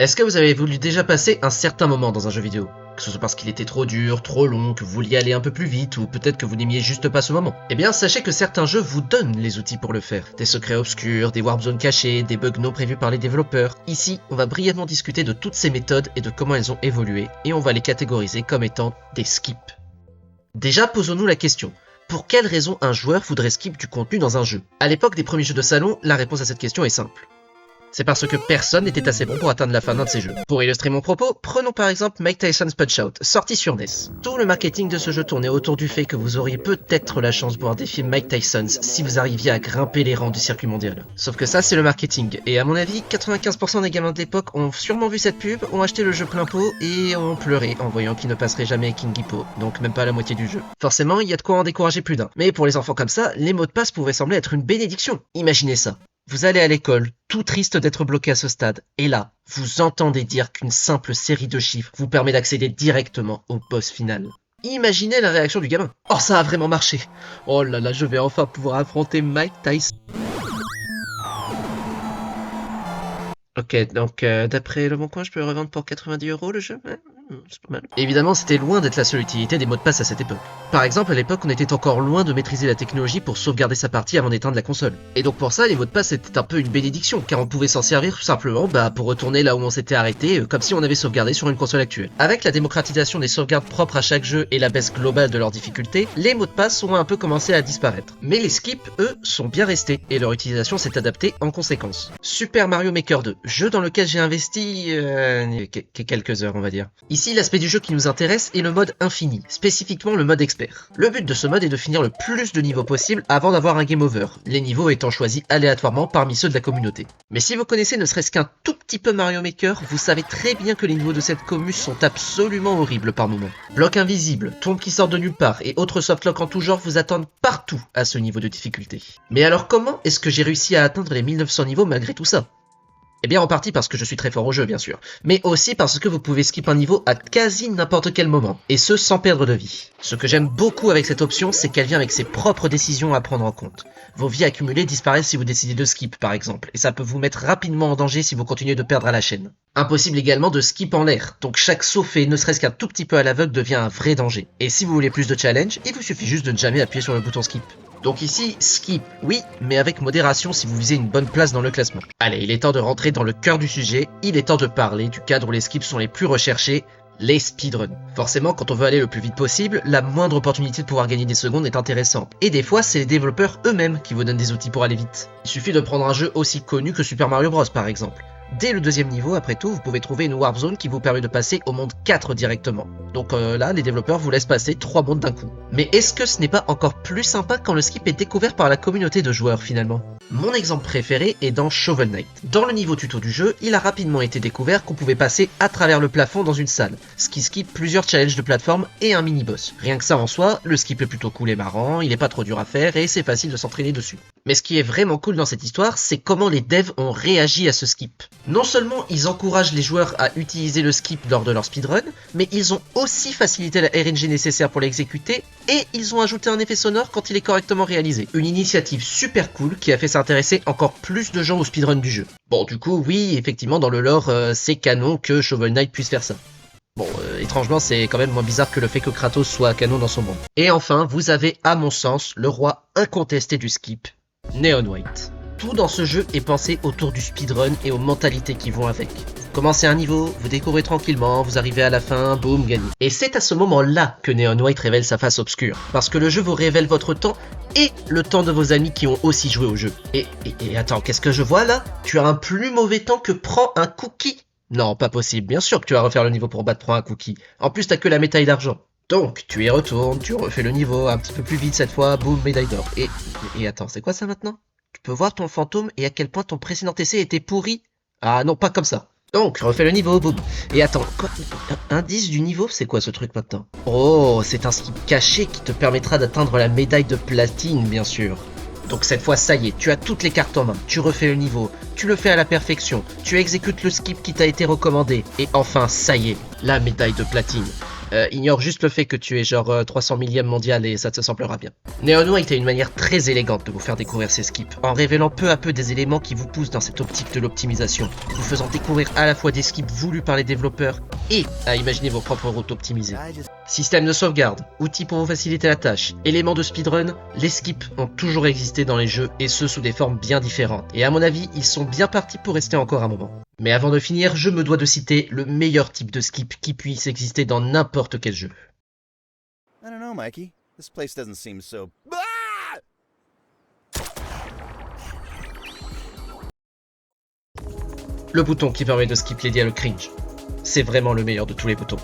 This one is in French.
Est-ce que vous avez voulu déjà passer un certain moment dans un jeu vidéo? Que ce soit parce qu'il était trop dur, trop long, que vous vouliez aller un peu plus vite, ou peut-être que vous n'aimiez juste pas ce moment. Eh bien, sachez que certains jeux vous donnent les outils pour le faire. Des secrets obscurs, des warp zones cachées, des bugs non prévus par les développeurs. Ici, on va brièvement discuter de toutes ces méthodes et de comment elles ont évolué, et on va les catégoriser comme étant des skips. Déjà, posons-nous la question. Pour quelle raison un joueur voudrait skip du contenu dans un jeu? À l'époque des premiers jeux de salon, la réponse à cette question est simple. C'est parce que personne n'était assez bon pour atteindre la fin d'un de ces jeux. Pour illustrer mon propos, prenons par exemple Mike Tyson's Punch-Out, sorti sur NES. Tout le marketing de ce jeu tournait autour du fait que vous auriez peut-être la chance de voir défier Mike Tyson si vous arriviez à grimper les rangs du circuit mondial. Sauf que ça, c'est le marketing, et à mon avis, 95% des gamins de l'époque ont sûrement vu cette pub, ont acheté le jeu plein pot et ont pleuré en voyant qu'il ne passerait jamais King Hippo, donc même pas la moitié du jeu. Forcément, il y a de quoi en décourager plus d'un. Mais pour les enfants comme ça, les mots de passe pouvaient sembler être une bénédiction. Imaginez ça. Vous allez à l'école, tout triste d'être bloqué à ce stade, et là, vous entendez dire qu'une simple série de chiffres vous permet d'accéder directement au boss final. Imaginez la réaction du gamin. Oh, ça a vraiment marché. Oh là là, je vais enfin pouvoir affronter Mike Tyson. Ok, donc d'après Le Bon Coin, je peux le revendre pour 90 € le jeu? Ouais, c'est pas mal. Évidemment, c'était loin d'être la seule utilité des mots de passe à cette époque. Par exemple, à l'époque, on était encore loin de maîtriser la technologie pour sauvegarder sa partie avant d'éteindre la console. Et donc pour ça, les mots de passe étaient un peu une bénédiction, car on pouvait s'en servir tout simplement pour retourner là où on s'était arrêté, comme si on avait sauvegardé sur une console actuelle. Avec la démocratisation des sauvegardes propres à chaque jeu et la baisse globale de leur difficulté, les mots de passe ont un peu commencé à disparaître. Mais les skips, eux, sont bien restés, et leur utilisation s'est adaptée en conséquence. Super Mario Maker 2, jeu dans lequel j'ai investi quelques heures, on va dire. Ici, l'aspect du jeu qui nous intéresse est le mode infini, spécifiquement le mode expert. Le but de ce mode est de finir le plus de niveaux possible avant d'avoir un game over, les niveaux étant choisis aléatoirement parmi ceux de la communauté. Mais si vous connaissez ne serait-ce qu'un tout petit peu Mario Maker, vous savez très bien que les niveaux de cette commu sont absolument horribles par moments. Blocs invisibles, tombes qui sortent de nulle part et autres softlocks en tout genre vous attendent partout à ce niveau de difficulté. Mais alors comment est-ce que j'ai réussi à atteindre les 1900 niveaux malgré tout ça? Eh bien en partie parce que je suis très fort au jeu bien sûr, mais aussi parce que vous pouvez skip un niveau à quasi n'importe quel moment, et ce sans perdre de vie. Ce que j'aime beaucoup avec cette option, c'est qu'elle vient avec ses propres décisions à prendre en compte. Vos vies accumulées disparaissent si vous décidez de skip par exemple, et ça peut vous mettre rapidement en danger si vous continuez de perdre à la chaîne. Impossible également de skip en l'air, donc chaque saut fait ne serait-ce qu'un tout petit peu à l'aveugle devient un vrai danger. Et si vous voulez plus de challenge, il vous suffit juste de ne jamais appuyer sur le bouton skip. Donc ici, skip, oui, mais avec modération si vous visez une bonne place dans le classement. Allez, il est temps de rentrer dans le cœur du sujet, il est temps de parler du cadre où les skips sont les plus recherchés, les speedruns. Forcément, quand on veut aller le plus vite possible, la moindre opportunité de pouvoir gagner des secondes est intéressante. Et des fois, c'est les développeurs eux-mêmes qui vous donnent des outils pour aller vite. Il suffit de prendre un jeu aussi connu que Super Mario Bros par exemple. Dès le deuxième niveau, après tout, vous pouvez trouver une warp zone qui vous permet de passer au monde 4 directement. Donc là, les développeurs vous laissent passer 3 mondes d'un coup. Mais est-ce que ce n'est pas encore plus sympa quand le skip est découvert par la communauté de joueurs finalement? Mon exemple préféré est dans Shovel Knight. Dans le niveau tuto du jeu, il a rapidement été découvert qu'on pouvait passer à travers le plafond dans une salle, ce qui skip plusieurs challenges de plateforme et un mini-boss. Rien que ça en soi, le skip est plutôt cool et marrant, il est pas trop dur à faire et c'est facile de s'entraîner dessus. Mais ce qui est vraiment cool dans cette histoire, c'est comment les devs ont réagi à ce skip. Non seulement ils encouragent les joueurs à utiliser le skip lors de leur speedrun, mais ils ont aussi facilité la RNG nécessaire pour l'exécuter, et ils ont ajouté un effet sonore quand il est correctement réalisé. Une initiative super cool qui a fait s'intéresser encore plus de gens au speedrun du jeu. Bon, du coup, oui, effectivement, dans le lore, c'est canon que Shovel Knight puisse faire ça. Bon, étrangement, c'est quand même moins bizarre que le fait que Kratos soit canon dans son monde. Et enfin, vous avez, à mon sens, le roi incontesté du skip, Neon White. Tout dans ce jeu est pensé autour du speedrun et aux mentalités qui vont avec. Vous commencez un niveau, vous découvrez tranquillement, vous arrivez à la fin, boum, gagné. Et c'est à ce moment-là que Neon White révèle sa face obscure, parce que le jeu vous révèle votre temps et le temps de vos amis qui ont aussi joué au jeu. Et attends, qu'est-ce que je vois là? Tu as un plus mauvais temps que prend un cookie? Non, pas possible, bien sûr que tu vas refaire le niveau pour battre prend un cookie. En plus, t'as que la médaille d'argent. Donc, tu y retournes, tu refais le niveau un petit peu plus vite cette fois, boum, médaille d'or. Et attends, c'est quoi ça maintenant? Tu peux voir ton fantôme et à quel point ton précédent essai était pourri? Ah non, pas comme ça. Donc, refais le niveau, boum. Et attends, quoi? Indice du niveau, c'est quoi ce truc maintenant? Oh, c'est un skip caché qui te permettra d'atteindre la médaille de platine, bien sûr. Donc cette fois, ça y est, tu as toutes les cartes en main, tu refais le niveau, tu le fais à la perfection, tu exécutes le skip qui t'a été recommandé, et enfin, ça y est, la médaille de platine. Ignore juste le fait que tu es genre 300 millième mondial et ça te semblera bien. Neonwhite a une manière très élégante de vous faire découvrir ces skips, en révélant peu à peu des éléments qui vous poussent dans cette optique de l'optimisation, vous faisant découvrir à la fois des skips voulus par les développeurs et à imaginer vos propres routes optimisées. Système de sauvegarde, outils pour vous faciliter la tâche, éléments de speedrun, les skips ont toujours existé dans les jeux et ce sous des formes bien différentes. Et à mon avis, ils sont bien partis pour rester encore un moment. Mais avant de finir, je me dois de citer le meilleur type de skip qui puisse exister dans n'importe quel jeu. I don't know, Mikey. This place doesn't seem so... Le bouton qui permet de skip les dialogues cringe. C'est vraiment le meilleur de tous les boutons.